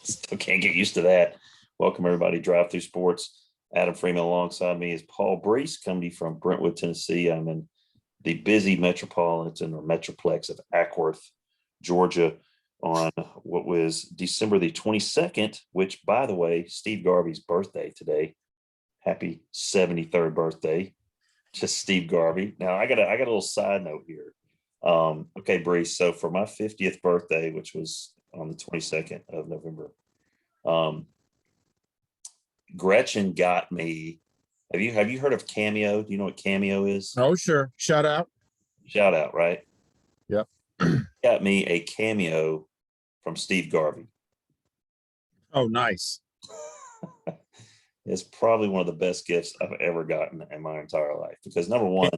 Still can't get used to that. Welcome, everybody. Drive Through Sports. Adam Freeman alongside me is Paul Brees, coming to you from Brentwood, Tennessee. I'm in the busy metropolitan or metroplex of Ackworth, Georgia, on what was December the 22nd, which, by the way, Steve Garvey's birthday today. Happy 73rd birthday to Steve Garvey. Now, I got a little side note here. Okay, Brees. So for my 50th birthday, which was on the 22nd of November, Gretchen got me. Have you heard of Cameo? Do you know what Cameo is? Oh, sure. Shout out, right? Yep. Got me a Cameo from Steve Garvey. Oh, nice. It's probably one of the best gifts I've ever gotten in my entire life, because number one,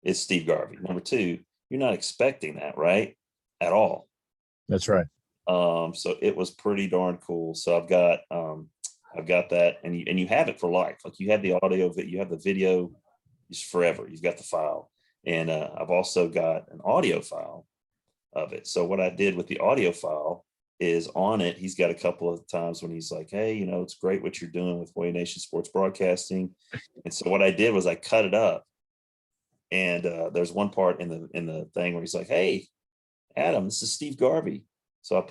it's Steve Garvey. Number two, you're not expecting that, right? At all. That's right. So it was pretty darn cool. So I've got that, and you have it for life. Like, you have the audio, you have the video, just forever. You've got the file, and I've also got an audio file of it. So what I did with the audio file is, on it, he's got a couple of times when he's like, "Hey, it's great what you're doing with Hoya Nation Sports Broadcasting." And so what I did was I cut it up, and there's one part in the thing where he's like, "Hey, Adam, this is Steve Garvey." So I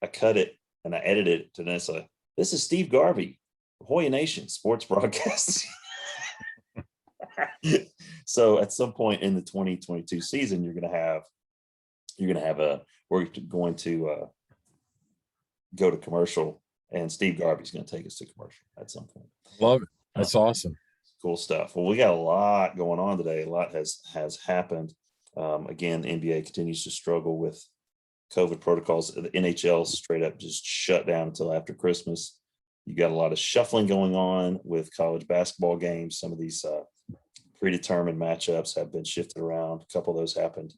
cut it and I edited it to this. This is Steve Garvey, Hoya Nation Sports Broadcasting. So at some point in the 2022 season, we're going to go to commercial, and Steve Garvey's going to take us to commercial at some point. Love it. That's awesome. Cool stuff. Well, we got a lot going on today. A lot has happened. Again, the NBA continues to struggle with COVID protocols. The NHL straight up just shut down until after Christmas. You got a lot of shuffling going on with college basketball games. Some of these predetermined matchups have been shifted around. A couple of those happened.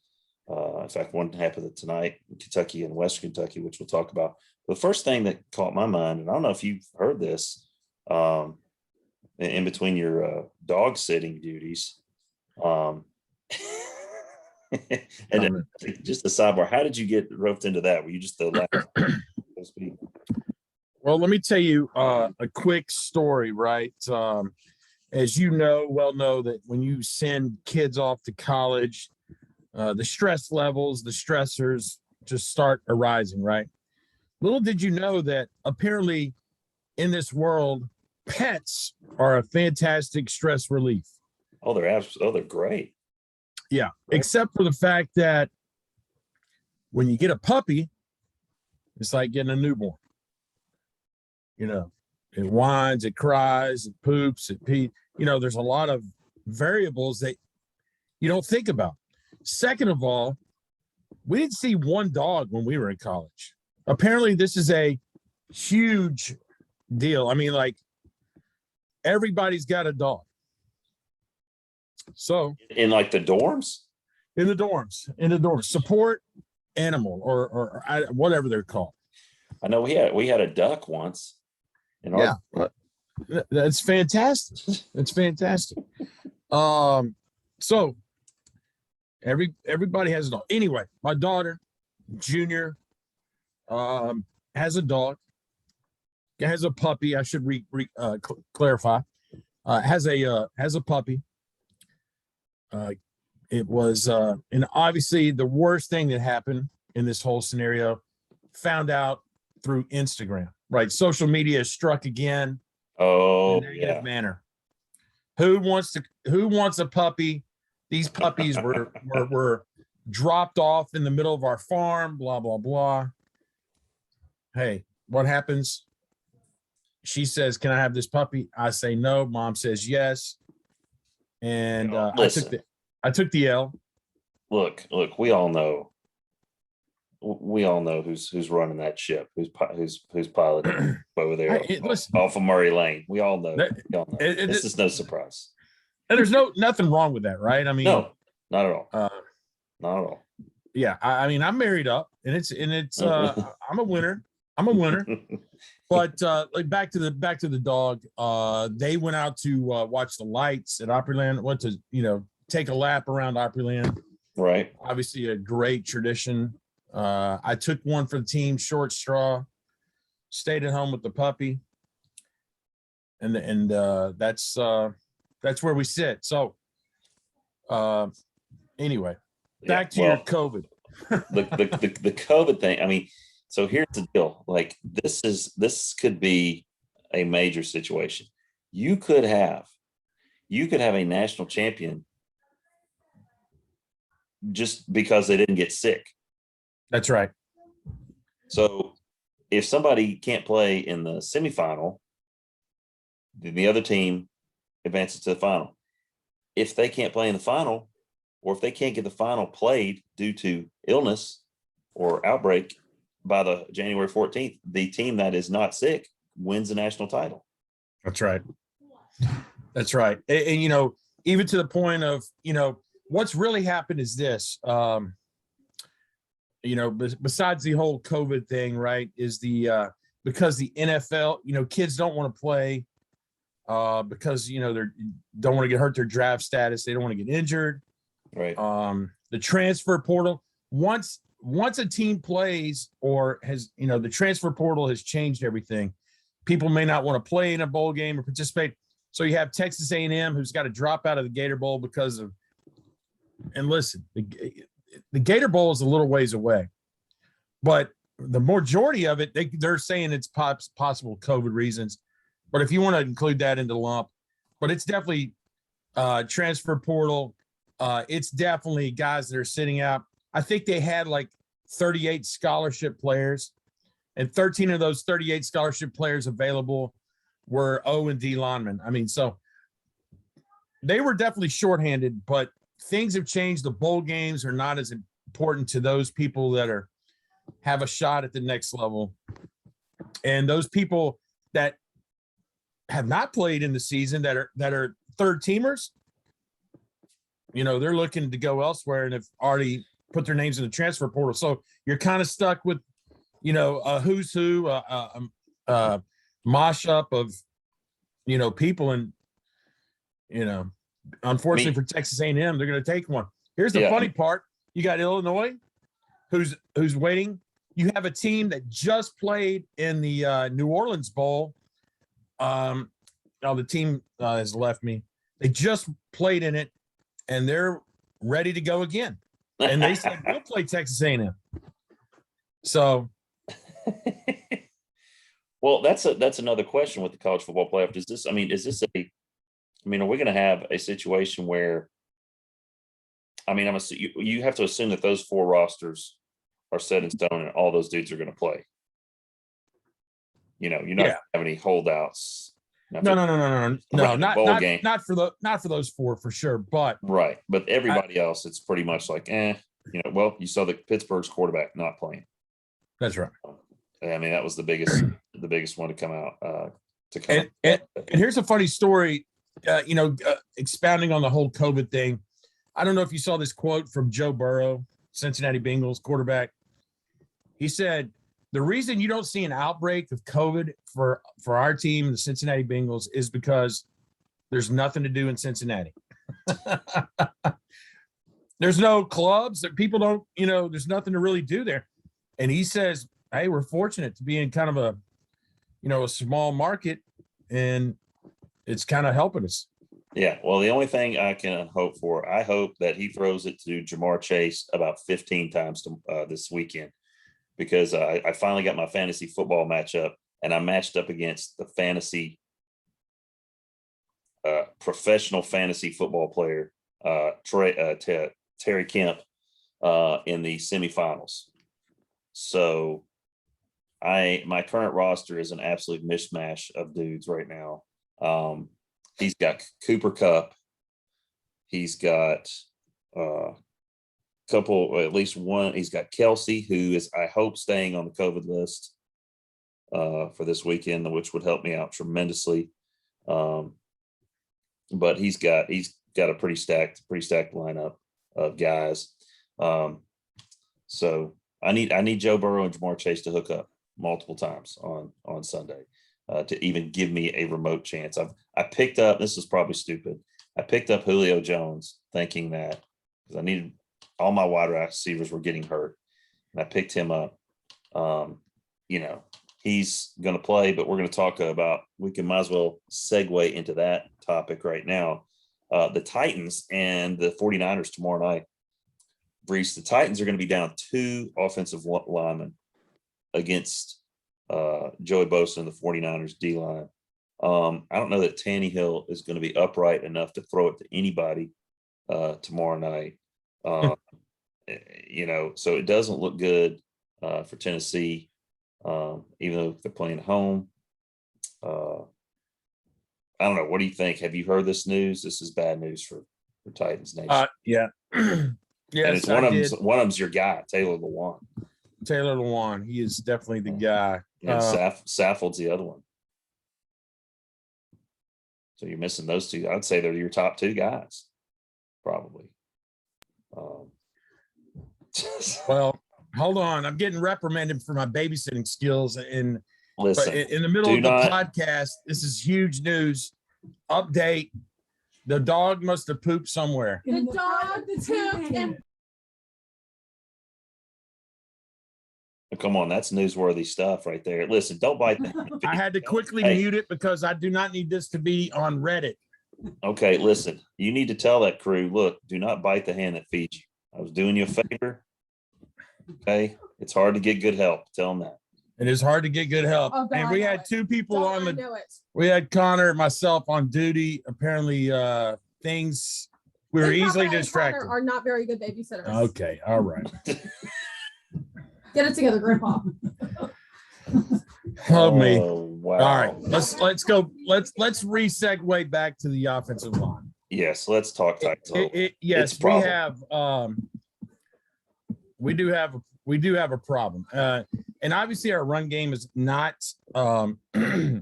In fact, one happened tonight in Kentucky and Western Kentucky, which we'll talk about. The first thing that caught my mind, and I don't know if you've heard this, in between your dog sitting duties, and just a sidebar, how did you get roped into that? Were you just the last? Well, let me tell you a quick story, right? As you know that when you send kids off to college, the stress levels, the stressors just start arising, right? Little did you know that apparently in this world, pets are a fantastic stress relief. Oh, they're great. Yeah, right. Except for the fact that when you get a puppy, it's like getting a newborn. It whines, it cries, it poops, it pees. There's a lot of variables that you don't think about. Second of all, we didn't see one dog when we were in college. Apparently, this is a huge deal. I mean, like, everybody's got a dog. So in like the dorms? In the dorms, support animal or whatever they're called. I know we had a duck once. That's fantastic. That's fantastic. So everybody has a dog. Anyway, my daughter, Junior, has a dog. Has a puppy. I should clarify. Has a puppy. It was, and obviously the worst thing that happened in this whole scenario, found out through Instagram, right? Social media struck again. Oh, in a negative manner. Who wants a puppy? These puppies were dropped off in the middle of our farm, blah, blah, blah. Hey, what happens? She says, "Can I have this puppy?" I say no. Mom says yes. And I took the L. Look, we all know who's running that ship, who's piloting over there off of Murray Lane. We all know. This is no surprise. And there's nothing wrong with that, right? I mean, no, not at all. Not at all. Yeah, I mean, I'm married up, and it's I'm a winner. But like back to the dog. They went out to watch the lights at Opryland. Went to take a lap around Opryland. Right. Obviously, a great tradition. I took one for the team, short straw. stayed at home with the puppy, and that's where we sit. So anyway, back to your COVID. the COVID thing. I mean, so here's the deal. Like this could be a major situation. You could have a national champion just because they didn't get sick. That's right. So if somebody can't play in the semifinal, then the other team advances to the final. If they can't play in the final, or if they can't get the final played due to illness or outbreak by the January 14th, the team that is not sick wins the national title. That's right. That's right. And you know, even to the point of, you know, what's really happened is this, you know, besides the whole COVID thing, right, is the because the NFL, you know, kids don't want to play because, you know, they don't want to get hurt their draft status. They don't want to get injured. Right. The transfer portal, once a team plays or has, you know, the transfer portal has changed everything. People may not want to play in a bowl game or participate. So you have Texas A&M who's got to drop out of the Gator Bowl because of, and listen, the Gator Bowl is a little ways away, but the majority of it, they're saying it's possible COVID reasons. But if you want to include that into the lump, but it's definitely transfer portal. It's definitely guys that are sitting out. I think they had like 38 scholarship players, and 13 of those 38 scholarship players available were O and D linemen. I mean, so they were definitely shorthanded, but things have changed. The bowl games are not as important to those people that have a shot at the next level. And those people that have not played in the season that are third teamers, you know, they're looking to go elsewhere and have already put their names in the transfer portal. So you're kind of stuck with, you know, a who's who, mosh up of, you know, people. And, you know, unfortunately for Texas A&M, they're going to take one. Here's the funny part. You got Illinois who's waiting. You have a team that just played in the New Orleans Bowl. Now the team has left me. They just played in it, and they're ready to go again. And they said, we'll play Texas A&M. So. Well, that's another question with the college football playoff. Are we going to have a situation where, I mean, you have to assume that those four rosters are set in stone and all those dudes are going to play. You know, you're not going to have any holdouts. No, not for those four for sure. But right, but everybody else, it's pretty much like, you know. Well, you saw the Pittsburgh's quarterback not playing. That's right. I mean, that was the biggest one to come out. And here's a funny story. You know, expounding on the whole COVID thing. I don't know if you saw this quote from Joe Burrow, Cincinnati Bengals quarterback. He said, the reason you don't see an outbreak of COVID for our team, the Cincinnati Bengals, is because there's nothing to do in Cincinnati. There's no clubs that people don't, you know, there's nothing to really do there. And he says, hey, we're fortunate to be in kind of a, you know, a small market, and it's kind of helping us. Yeah. Well, the only thing I can hope for, I hope that he throws it to Jamar Chase about 15 times this weekend, because I finally got my fantasy football matchup, and I matched up against the fantasy professional fantasy football player, Terry Kemp, in the semifinals. So my current roster is an absolute mishmash of dudes right now. He's got Cooper Kupp. He's got at least one. He's got Kelsey, who is, I hope, staying on the COVID list for this weekend, which would help me out tremendously. But he's got a pretty stacked lineup of guys. So I need Joe Burrow and Jamar Chase to hook up multiple times on Sunday to even give me a remote chance. I picked up, this is probably stupid, I picked up Julio Jones thinking that, because I needed, all my wide receivers were getting hurt, and I picked him up. You know, he's going to play, but we're going to talk about, might as well segue into that topic right now. The Titans and the 49ers tomorrow night. Brees, the Titans are going to be down 2 offensive linemen against Joey Bosa and the 49ers D-line. I don't know that Tannehill is going to be upright enough to throw it to anybody tomorrow night. So it doesn't look good for Tennessee, even though they're playing at home. I don't know. What do you think? Have you heard this news? This is bad news for Titans Nation. Yeah. Yes, and it's one of them's your guy, Taylor Lewan. Taylor Lewan. He is definitely the guy. And Saffold's the other one. So you're missing those two. I'd say they're your top 2 guys, probably. Well, hold on. I'm getting reprimanded for my babysitting skills. And listen, in the middle of the podcast, this is huge news. Update. The dog must have pooped somewhere. The dog pooped and come on, that's newsworthy stuff right there. Listen, don't bite the hand. I had to quickly mute it because I do not need this to be on Reddit. Okay, listen, you need to tell that crew, look, do not bite the hand that feeds you. I was doing you a favor. Okay, it's hard to get good help. Tell them that. It is hard to get good help. Oh, God, and we had 2 people on the. We had Connor and myself on duty. Apparently, things we were easily distracted. Connor are not very good babysitters. Okay, all right. Get it together, Grandpa. Help me. Wow. All right, let's go. Let's re-segue back to the offensive line. Yes, let's talk Titans. Yes, we do have a problem. And obviously our run game is not is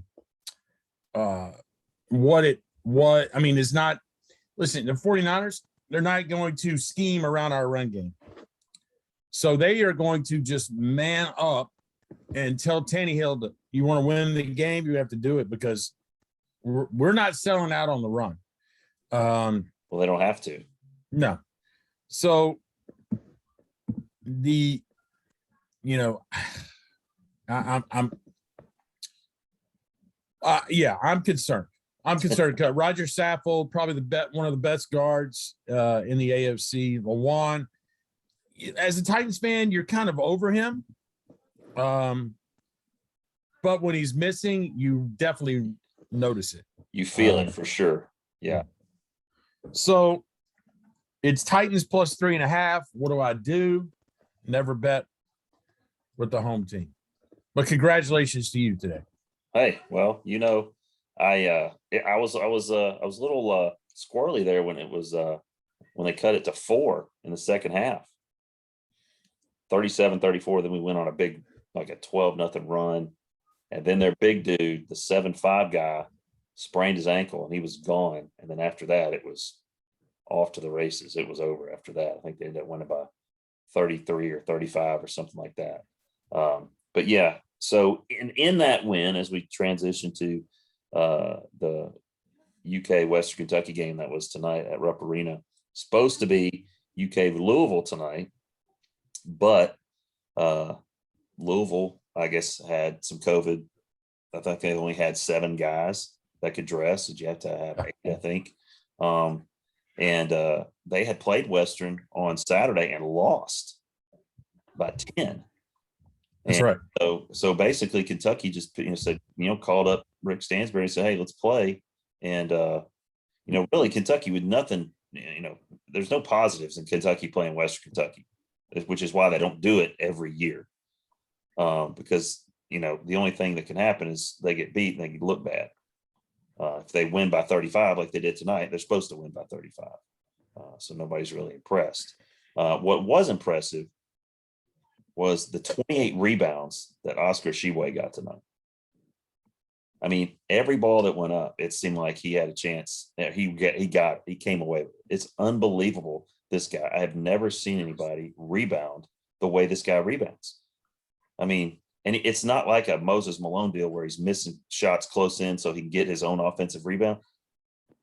not. Listen, the 49ers, they're not going to scheme around our run game. So they are going to just man up and tell Tannehill that you want to win the game, you have to do it, because we're not selling out on the run. Well, they don't have to. No. So I'm concerned. I'm concerned. Roger Saffold, probably one of the best guards in the AFC. Lewan, as a Titans fan, you're kind of over him. But when he's missing, you definitely notice it. You feel it for sure. Yeah. So it's Titans plus 3.5. What do I do? Never bet with the home team. But congratulations to you today. Hey, well, I was a little squirrely there when it was when they cut it to 4 in the second half. 37-34. Then we went on a 12-0 run. And then their big dude, the 7'5" guy, sprained his ankle and he was gone. And then after that, it was off to the races. It was over after that. I think they ended up winning by 33 or 35 or something like that. But yeah, so in that win, as we transition to the UK Western Kentucky game that was tonight at Rupp Arena, supposed to be UK Louisville tonight, but Louisville, I guess, had some COVID. I think they only had 7 guys that could dress. Did you have to have 8, I think? And they had played Western on Saturday and lost by 10. That's and right. So basically, Kentucky just said, called up Rick Stansbury and said, "Hey, let's play." And really, Kentucky with nothing. There's no positives in Kentucky playing Western Kentucky, which is why they don't do it every year. Because the only thing that can happen is they get beat and they look bad. If they win by 35 like they did tonight, they're supposed to win by 35. So nobody's really impressed. What was impressive was the 28 rebounds that Oscar Tshiebwe got tonight. I mean, every ball that went up, it seemed like he had a chance. He came away with it. It's unbelievable. This guy, I have never seen anybody rebound the way this guy rebounds. I mean, and it's not like a Moses Malone deal where he's missing shots close in so he can get his own offensive rebound.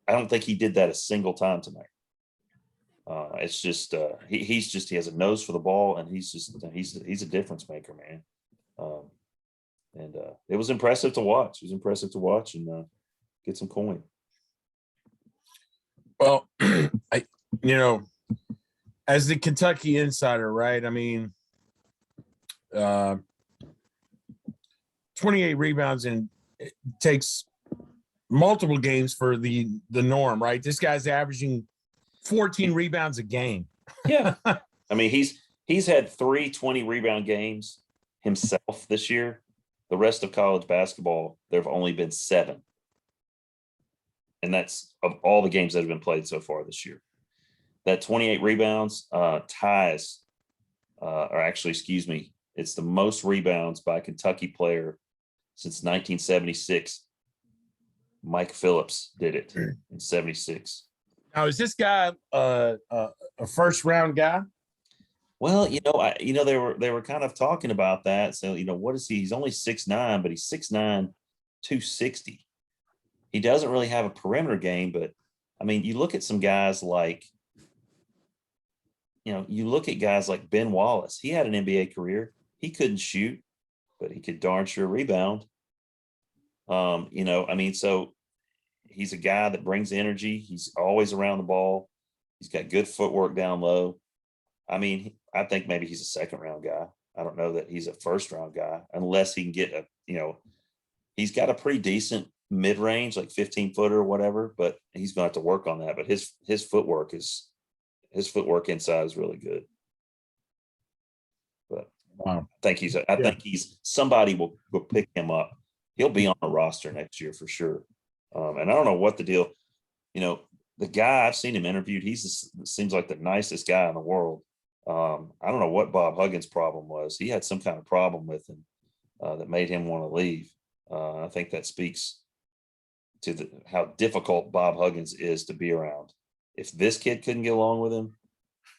I don't think he did that a single time tonight. It's just he has a nose for the ball, and he's a difference maker, man. and it was impressive to watch. It was impressive to watch and get some coin. Well, as the Kentucky insider, right? I mean, 28 rebounds, and it takes multiple games for the norm, right? This guy's averaging 14 rebounds a game. Yeah. I mean, he's had 3 20-rebound games himself this year. The rest of college basketball, there have only been 7. And that's of all the games that have been played so far this year. That 28 rebounds ties, or actually, excuse me, it's the most rebounds by a Kentucky player since 1976. Mike Phillips did it in 76. Now, is this guy a first round guy? Well, they were kind of talking about that. So, what is he? He's only 6'9", but he's 6'9", 260. He doesn't really have a perimeter game, but I mean, you look at some guys like, you look at guys like Ben Wallace. He had an NBA career. He couldn't shoot, but he could darn sure rebound. So he's a guy that brings energy. He's always around the ball. He's got good footwork down low. I mean, I think maybe he's a second-round guy. I don't know that he's a first-round guy unless he can get he's got a pretty decent mid-range, like 15-footer or whatever, but he's going to have to work on that. But his footwork inside is really good. But Wow. I think he's somebody will pick him up. He'll be on the roster next year for sure. And I don't know what the deal, the guy, I've seen him interviewed. Seems like the nicest guy in the world. I don't know what Bob Huggins' problem was. He had some kind of problem with him that made him want to leave. I think that speaks to how difficult Bob Huggins is to be around. If this kid couldn't get along with him,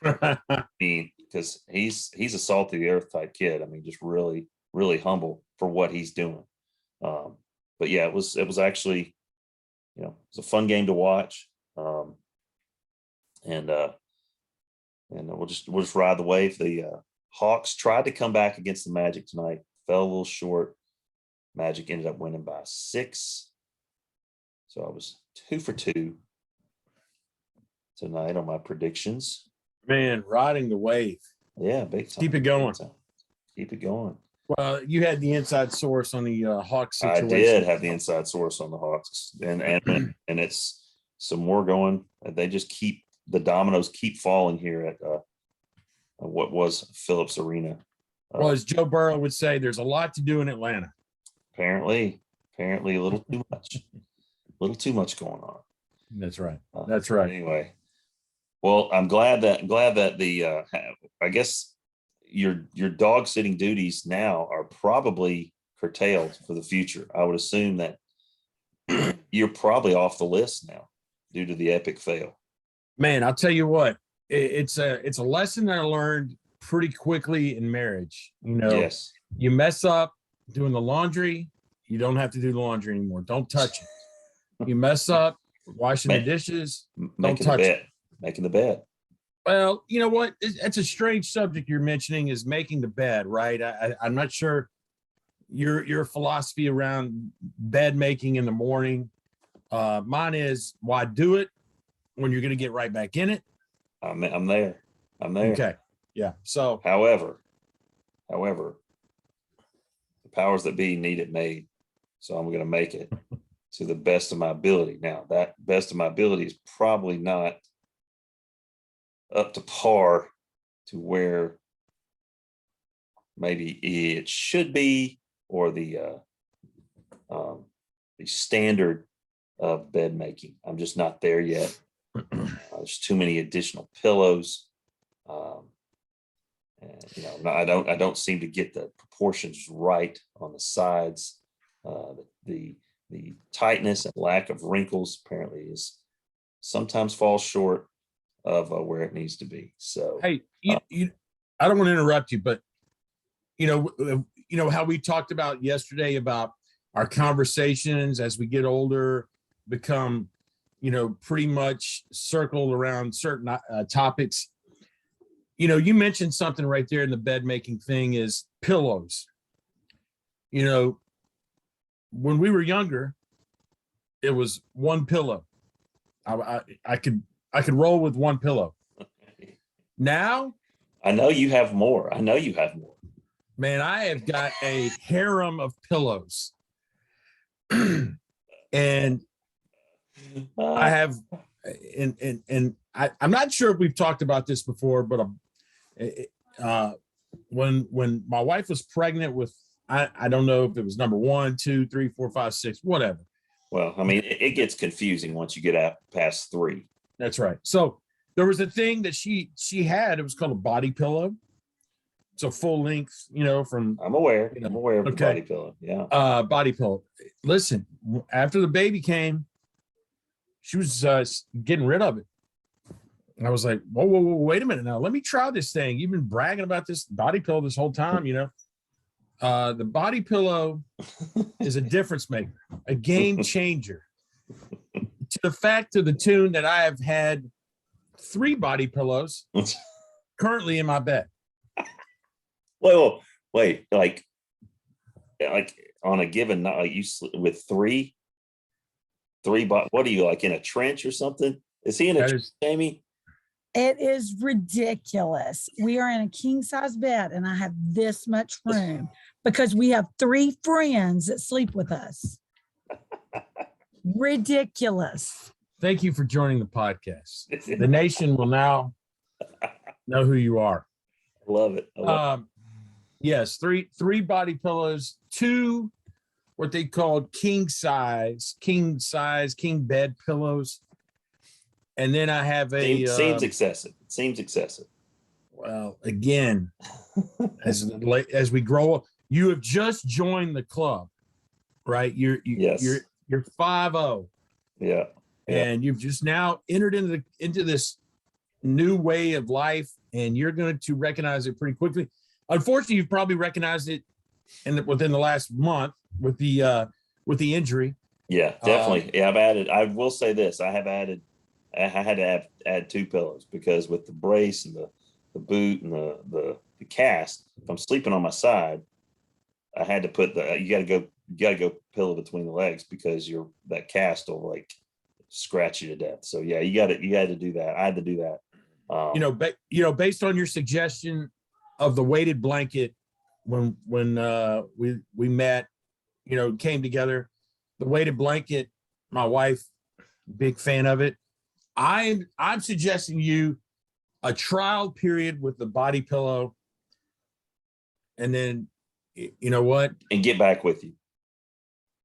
I mean, because he's a salt of the earth type kid. I mean, just really, really humble for what he's doing. But yeah, it was actually, it's a fun game to watch. And we'll just ride the wave. The Hawks tried to come back against the Magic tonight, fell a little short. Magic ended up winning by 6. So I was 2 for 2 tonight on my predictions. Man, riding the wave. Yeah, big time. Keep it going. Keep it going. Well, you had the inside source on the Hawks situation. I did have the inside source on the Hawks, and it's some more going. They just the dominoes keep falling here at what was Phillips Arena. Well, as Joe Burrow would say, there's a lot to do in Atlanta. Apparently a little too much. A little too much going on. That's right. That's right. Anyway, well, I'm glad that the I guess your dog sitting duties now are probably curtailed for the future. I would assume that you're probably off the list now due to the epic fail. Man, I'll tell you what, it's a lesson that I learned pretty quickly in marriage. Yes. You mess up doing the laundry, you don't have to do the laundry anymore. Don't touch it. You mess up washing the dishes, don't touch it. Making the bed. Well, you know what? It's a strange subject you're mentioning, is making the bed, right? I'm not sure your philosophy around bed making in the morning. Mine is, why do it when you're going to get right back in it? I'm there. Okay. Yeah. So, however, the powers that be need it made. So I'm going to make it to the best of my ability. Now, that best of my ability is probably not up to par to where maybe it should be, or the standard of bed making. I'm just not there yet. There's too many additional pillows. And I don't seem to get the proportions right on the sides. The tightness and lack of wrinkles apparently is sometimes falls short of where it needs to be. So, hey, I don't want to interrupt you, but you know how we talked about yesterday about our conversations as we get older become, pretty much circled around certain topics. You mentioned something right there in the bed making thing is pillows. when we were younger, it was one pillow. I could roll with one pillow. Now, I know you have more. man, I have got a harem of pillows. And I have, and I'm not sure if we've talked about this before, but when my wife was pregnant with, I don't know if it was number 1, 2, 3, 4, 5, 6, whatever. Well, I mean, it gets confusing once you get out past 3. That's right. So there was a thing that she had. It was called a body pillow. It's a full length, from. I'm aware. I'm aware of the Okay. body pillow. Yeah. Body pillow. Listen, after the baby came, she was getting rid of it. And I was like, whoa, wait a minute now. Let me try this thing. You've been bragging about this body pillow this whole time, The body pillow is a difference maker, a game changer. To the tune that I have had 3 body pillows currently in my bed. Wait, like on a given night, like you sleep with 3, what are you, like in a trench or something? Is he in a trench, Jamie? It is ridiculous. We are in a king size bed and I have this much room because we have 3 friends that sleep with us. Ridiculous. Thank you for joining the podcast. The nation will now know who you are. I love it. Yes, three body pillows, 2 what they called king bed pillows. And then I have seems excessive. It seems excessive. Well, again, as we grow up, you have just joined the club, right? You're 5-0. Yeah. And you've just now entered into this new way of life, and you're going to recognize it pretty quickly. Unfortunately, you've probably recognized it within the last month with the injury. Yeah, definitely. I will say this. I had to add 2 pillows because with the brace and the boot and the cast, if I'm sleeping on my side, I had to put you got to go pillow between the legs because that cast will like scratch you to death. So yeah, you had to do that. I had to do that. Based on your suggestion of the weighted blanket when we met, came together, the weighted blanket, my wife, big fan of it. I'm suggesting you a trial period with the body pillow, and then you know what? And get back with you.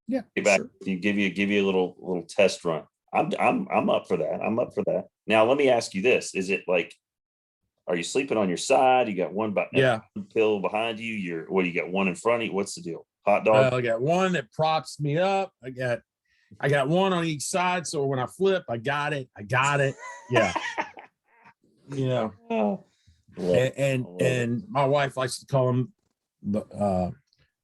Yeah, get back with you. Give you a little test run. I'm up for that. I'm up for that. Now let me ask you this: is it like, are you sleeping on your side? You got one pillow behind you. You got one in front of you. What's the deal? Hot dog. I got one that props me up. I got one on each side, so when I flip, I got it. Yeah. And my wife likes to call them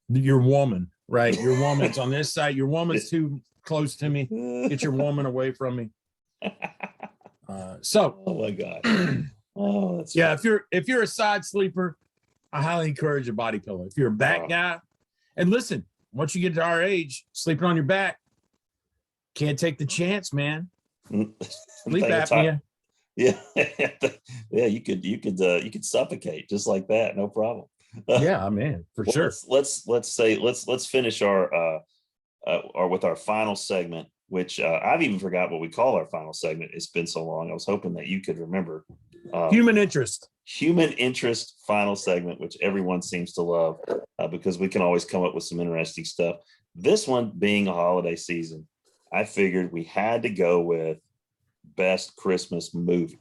your woman, right? Your woman's on this side. Your woman's too close to me. Get your woman away from me. Oh my God. Oh, that's yeah. Funny. If you're a side sleeper, I highly encourage a body pillow. If you're a back guy, and listen, once you get to our age, sleeping on your back, can't take the chance, man. Sleep apnea. Yeah, yeah. You could suffocate just like that, no problem. Yeah, man, for sure. Let's finish our with our final segment, which I've even forgot what we call our final segment. It's been so long. I was hoping that you could remember. Human interest final segment, which everyone seems to love because we can always come up with some interesting stuff. This one being a holiday season, I figured we had to go with best Christmas movie.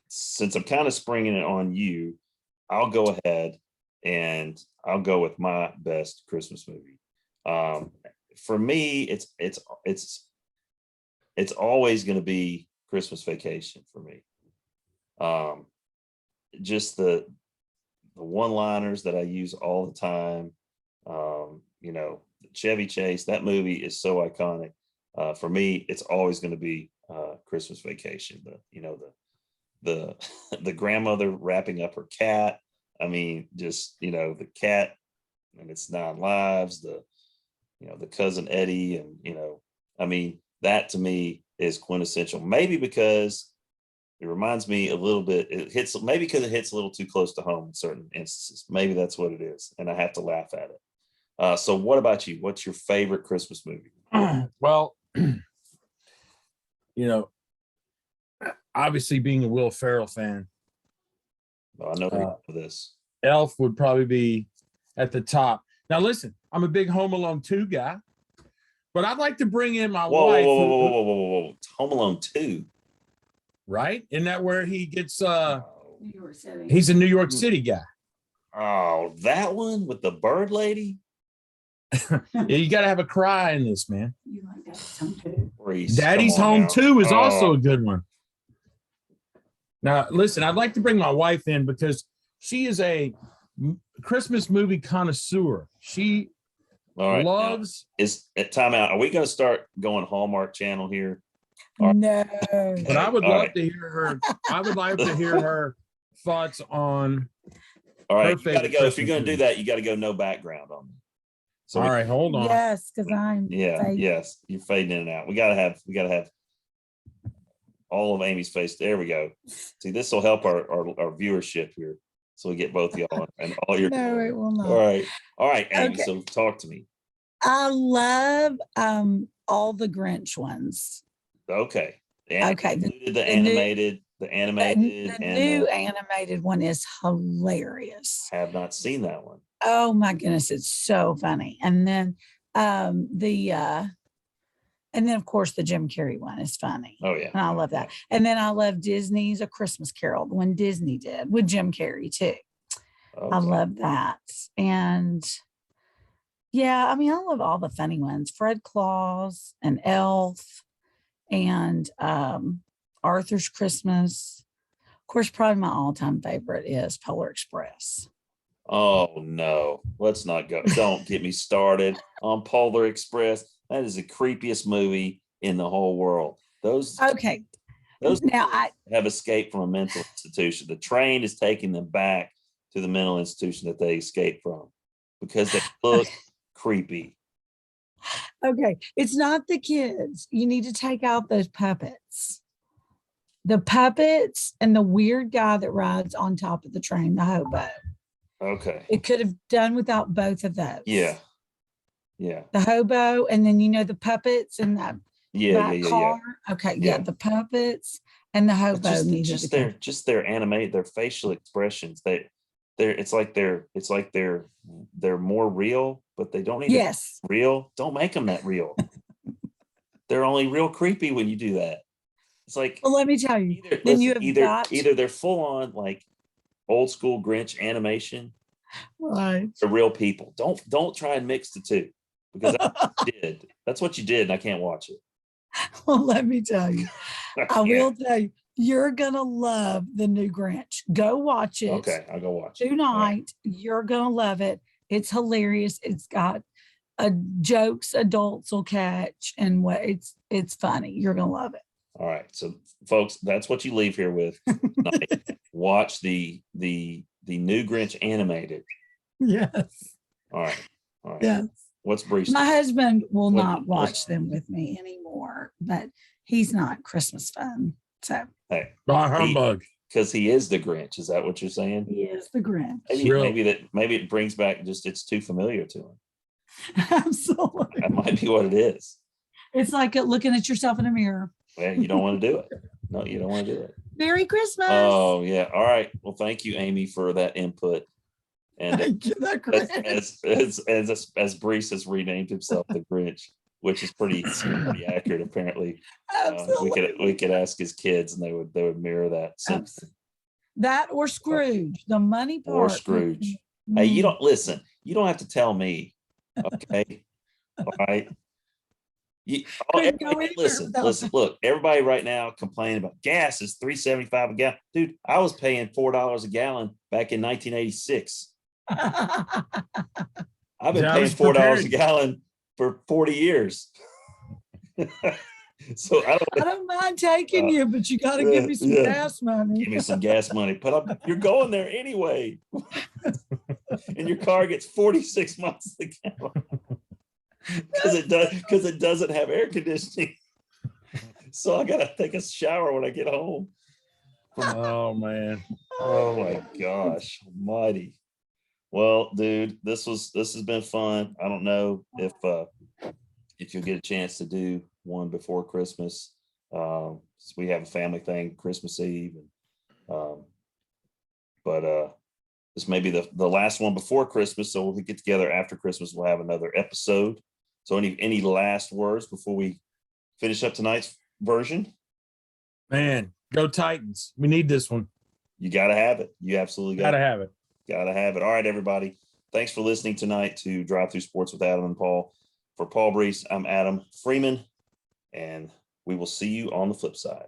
Since I'm kind of springing it on you, I'll go ahead and I'll go with my best Christmas movie. For me, it's always going to be Christmas Vacation for me. Just the one-liners that I use all the time. Chevy Chase, that movie is so iconic. For me, it's always going to be Christmas Vacation. The grandmother wrapping up her cat. I mean, just the cat, and it's 9 Lives, the cousin Eddie, and I mean, that to me is quintessential. Maybe because it reminds me a little bit, maybe because it hits a little too close to home in certain instances. Maybe that's what it is, and I have to laugh at it. So what about you? What's your favorite Christmas movie? Well, obviously being a Will Ferrell fan, Oh, I know this. Elf would probably be at the top. Now, listen, I'm a big Home Alone 2 guy, but I'd like to bring in my wife. Whoa. Home Alone 2. Right? Isn't that where he gets, New York City. he's a New York City guy. Oh, that one with the bird lady? Yeah, you got to have a cry in this, man. You like that song too? Reese, Daddy's come on Home now. 2 is Oh. also a good one. Now, listen, I'd like to bring my wife in because she is a Christmas movie connoisseur. She All right. loves. Now, is at timeout. Are we going to start going Hallmark Channel here? No. But I would All love right. to hear her. I would like to hear her thoughts on. All right. Her You got to favorite go. If you're Christmas going to do movie. that, you got to go no background on me. So All right, hold on. Yes, because I'm. Yeah. fading. Yes. You're fading in and out. We got to have all of Amy's face. There we go. See, this will help our viewership here. So we get both of y'all and all your. No, it will not. All right, Amy. Okay. So talk to me. I love all the Grinch ones. Okay. Okay, The animated, The and new animated one is hilarious. have not seen that one. Oh my goodness, it's so funny. And then and then of course the Jim Carrey one is funny. Oh yeah. And I love that. And then I love Disney's A Christmas Carol, the one Disney did with Jim Carrey too. Okay. I love that. And yeah, I mean, I love all the funny ones. Fred Claus and Elf and Arthur's Christmas. Of course, probably my all-time favorite is Polar Express. Oh no, let's not go. Don't get me started on Polar Express. That is the creepiest movie in the whole world. Those Okay. those Now have escaped from a mental institution. The train is taking them back to the mental institution that they escaped from because they look creepy. okay, it's not the kids. You need to take out those puppets. The puppets and the weird guy that rides on top of the train, the hobo. Okay. It could have done without both of those. Yeah. Yeah. The hobo, and then the puppets and that Yeah. car. Okay, Yeah. the puppets and the hobo needed to go. Just their animate their facial expressions. It's like they're more real, but they don't need Yes. to be real. Don't make them that real. They're only real creepy when you do that. It's like Well, let me tell you. either, Then you listen, have got either they're full on like old school Grinch animation right. to real people. Don't try and mix the two because that's what you did, and I can't watch it. Well, let me tell you. I can't. will tell you. You're gonna love the new Grinch. Go watch it. Okay, I'll go watch it. Tonight. All right. You're gonna love it. It's hilarious. It's got jokes adults will catch, and what it's funny. You're gonna love it. All right, so folks, that's what you leave here with. Tonight. Watch the new Grinch animated. Yes. All right. Yes. What's Brees? My husband will What- not watch them with me anymore, but he's not Christmas fun. So Hey, Bah humbug. because he is the Grinch. Is that what you're saying? he is the Grinch. Maybe it brings back just it's too familiar to him. Absolutely. That might be what it is. It's like looking at yourself in a mirror. Well, you don't want to do it. No, you don't want to do it. Merry Christmas. Oh yeah. All right. Well, thank you, Amy, for that input. And Get that Grinch. as Brees has renamed himself the Grinch, which is pretty accurate. Apparently, Absolutely. we could ask his kids, and they would mirror that. Absolutely. That or Scrooge, the money part. Or Scrooge. Hey, you don't listen. You don't have to tell me. Okay. All right. Couldn't go Everybody, either listen. without- Look, everybody right now complaining about gas is $3.75 a gallon. Dude, I was paying $4 a gallon back in 1986. I've been Yeah, I paying was $4 a prepared. gallon for 40 years. So I I don't don't mind taking you, but you got to give me some yeah. gas money. give me some gas money, but you're going there anyway. and your car gets 46 miles to the gallon because it doesn't have air conditioning. So I gotta take a shower when I get home. Oh man. Oh my gosh, almighty. Well, dude, this has been fun. I don't know if you'll get a chance to do one before Christmas. So we have a family thing Christmas Eve, and but this may be the last one before Christmas. So when we get together after Christmas, we'll have another episode. So any last words before we finish up tonight's version? Man, go Titans. We need this one. You got to have it. You absolutely Gotta have it. Got to have it. All right, everybody. Thanks for listening tonight to Drive Through Sports with Adam and Paul. For Paul Brees, I'm Adam Freeman, and we will see you on the flip side.